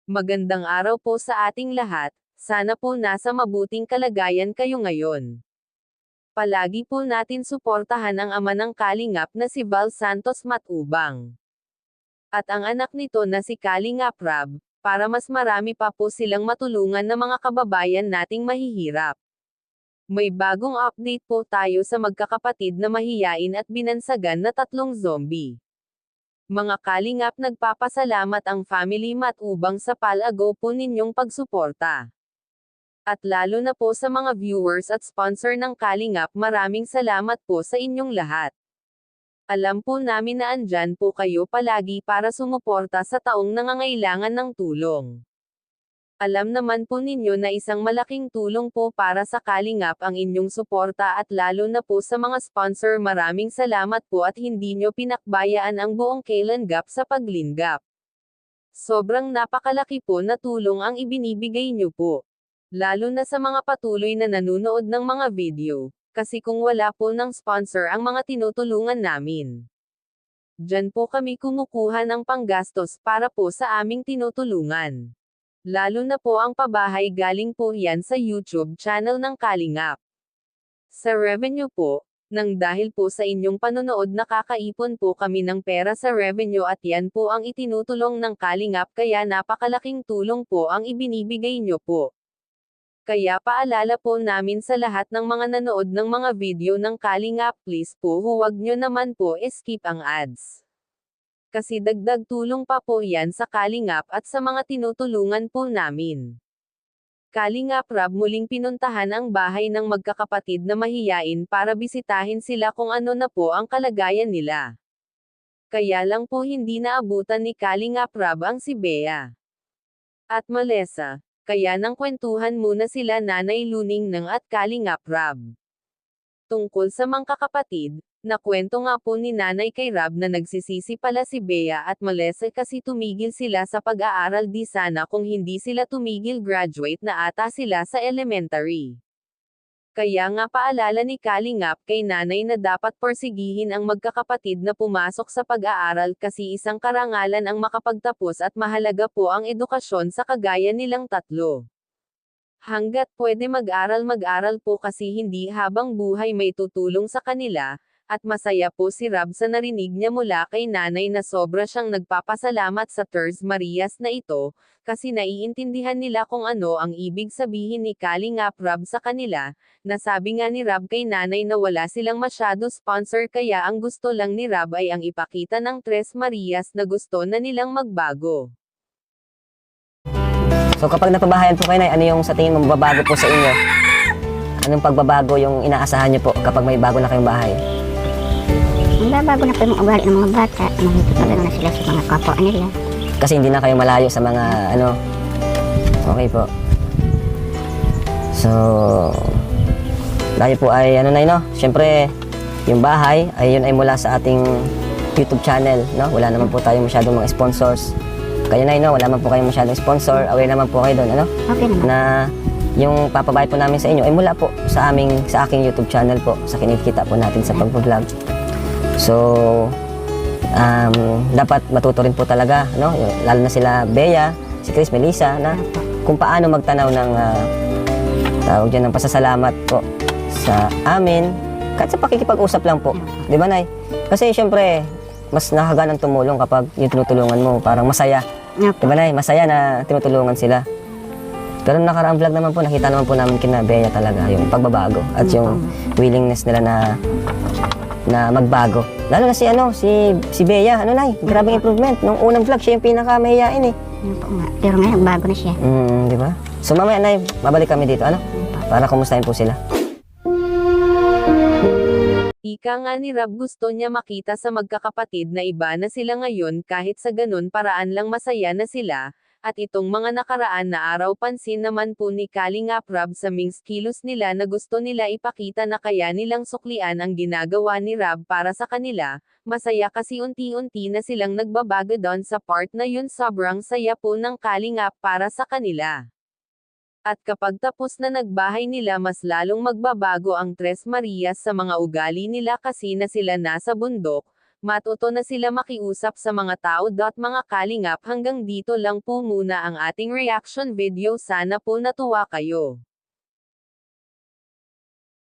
Magandang araw po sa ating lahat, sana po nasa mabuting kalagayan kayo ngayon. Palagi po natin suportahan ang ama ng Kalingap na si Val Santos Matubang. At ang anak nito na si Kalingap Rab, para mas marami pa po silang matulungan ng mga kababayan nating mahihirap. May bagong update po tayo sa magkakapatid na mahiyain at binansagan na tatlong zombie. Mga Kalingap, nagpapasalamat ang family Matubang sa palago po ninyong pagsuporta. At lalo na po sa mga viewers at sponsor ng Kalingap, maraming salamat po sa inyong lahat. Alam po namin na andyan po kayo palagi para sumuporta sa taong nangangailangan ng tulong. Alam naman po ninyo na isang malaking tulong po para sa Kalingap ang inyong suporta at lalo na po sa mga sponsor, maraming salamat po at hindi nyo pinakbayaan ang buong Kalingap sa paglingap. Sobrang napakalaki po na tulong ang ibinibigay nyo po. Lalo na sa mga patuloy na nanunood ng mga video, kasi kung wala po ng sponsor ang mga tinutulungan namin, diyan po kami kumukuha ng panggastos para po sa aming tinutulungan. Lalo na po ang pabahay, galing po yan sa YouTube channel ng Kalingap. Sa revenue po, nang dahil po sa inyong panonood nakakaipon po kami ng pera sa revenue at yan po ang itinutulong ng Kalingap, kaya napakalaking tulong po ang ibinibigay nyo po. Kaya paalala po namin sa lahat ng mga nanood ng mga video ng Kalingap, please po huwag nyo naman po skip ang ads. Kasi dagdag tulong pa po yan sa Kalingap at sa mga tinutulungan po namin. Kalingap Rab muling pinuntahan ang bahay ng magkakapatid na mahiyain para bisitahin sila kung ano na po ang kalagayan nila. Kaya lang po hindi naabutan ni Kalingap Rab ang si Bea at Melissa, kaya nang kwentuhan muna sila Nanay Luning ng at Kalingap Rab tungkol sa magkakapatid. Nakwento nga po ni Nanay kay Rab na nagsisisi pala si Bea at Melissa kasi tumigil sila sa pag-aaral, di sana kung hindi sila tumigil graduate na ata sila sa elementary. Kaya nga paalala ni Kalingap kay Nanay na dapat porsigihin ang magkakapatid na pumasok sa pag-aaral kasi isang karangalan ang makapagtapos at mahalaga po ang edukasyon sa kagaya nilang tatlo. Hanggat pwede mag-aral po kasi hindi habang buhay may tutulong sa kanila. At masaya po si Rab sa narinig niya mula kay Nanay na sobra siyang nagpapasalamat sa Tres Marias na ito, kasi naiintindihan nila kung ano ang ibig sabihin ni Kalingap Rab sa kanila. Nasabi nga ni Rab kay Nanay na wala silang masyado sponsor kaya ang gusto lang ni Rab ay ang ipakita ng Tres Marias na gusto na nilang magbago. So kapag napabahayan po kayo, Nay, ano yung sa tingin mo mababago po sa inyo? Anong pagbabago yung inaasahan niyo po kapag may bago na kayong bahay? Bago na po yung ugali ng mga bata, makikipagano na sila sa mga kapwa nila. Kasi hindi na kayo malayo sa mga ano. Okay po. So, dahil po ay ano na no, syempre yung bahay ay yun ay mula sa ating YouTube channel, no? Wala naman po tayong masyadong mga sponsors. Kayo na no, wala naman po kayong masyadong sponsor. Aware naman po kayo doon, ano? Okay naman. Na yung papabayad po namin sa inyo ay mula po sa aking YouTube channel po, sa kinikita po natin sa pag-vlog. So, dapat matuto rin po talaga, no? Lalo na sila Bea, si Chris, Melissa, na kung paano magtanaw ng tawag dyan ng pasasalamat po sa amin, kahit sa pakikipag-usap lang po. Di ba, Nay? Kasi syempre, mas nakaganang tumulong kapag yung tinutulungan mo, parang masaya. Di ba, Nay? Masaya na tinutulungan sila. Pero nakaraang vlog naman po, nakita naman po namin kina Bea talaga yung pagbabago at yung willingness nila na magbago. Lalo na si Bea, ano Nay, grabing improvement. Nung unang vlog, siya yung pinakamahiyain eh. Pero ngayon, bago na siya. Di ba? So mamaya, Nay, mabalik kami dito, ano? Para kumustahin po sila. Ika nga ni Rab, gusto niya makita sa magkakapatid na iba na sila ngayon kahit sa ganun paraan lang masaya na sila. At itong mga nakaraan na araw, pansin naman po ni Kalingap Rab sa mings kilos nila na gusto nila ipakita na kaya nilang suklian ang ginagawa ni Rab para sa kanila. Masaya kasi unti-unti na silang nagbabago doon sa part na yun, sobrang saya po ng Kalingap para sa kanila. At kapag tapos na nagbahay nila, mas lalong magbabago ang Tres Marias sa mga ugali nila kasi na sila nasa bundok. matuto na sila makiusap sa mga tao. Mga kalingap, hanggang dito lang po muna ang ating reaction video. Sana po natuwa kayo.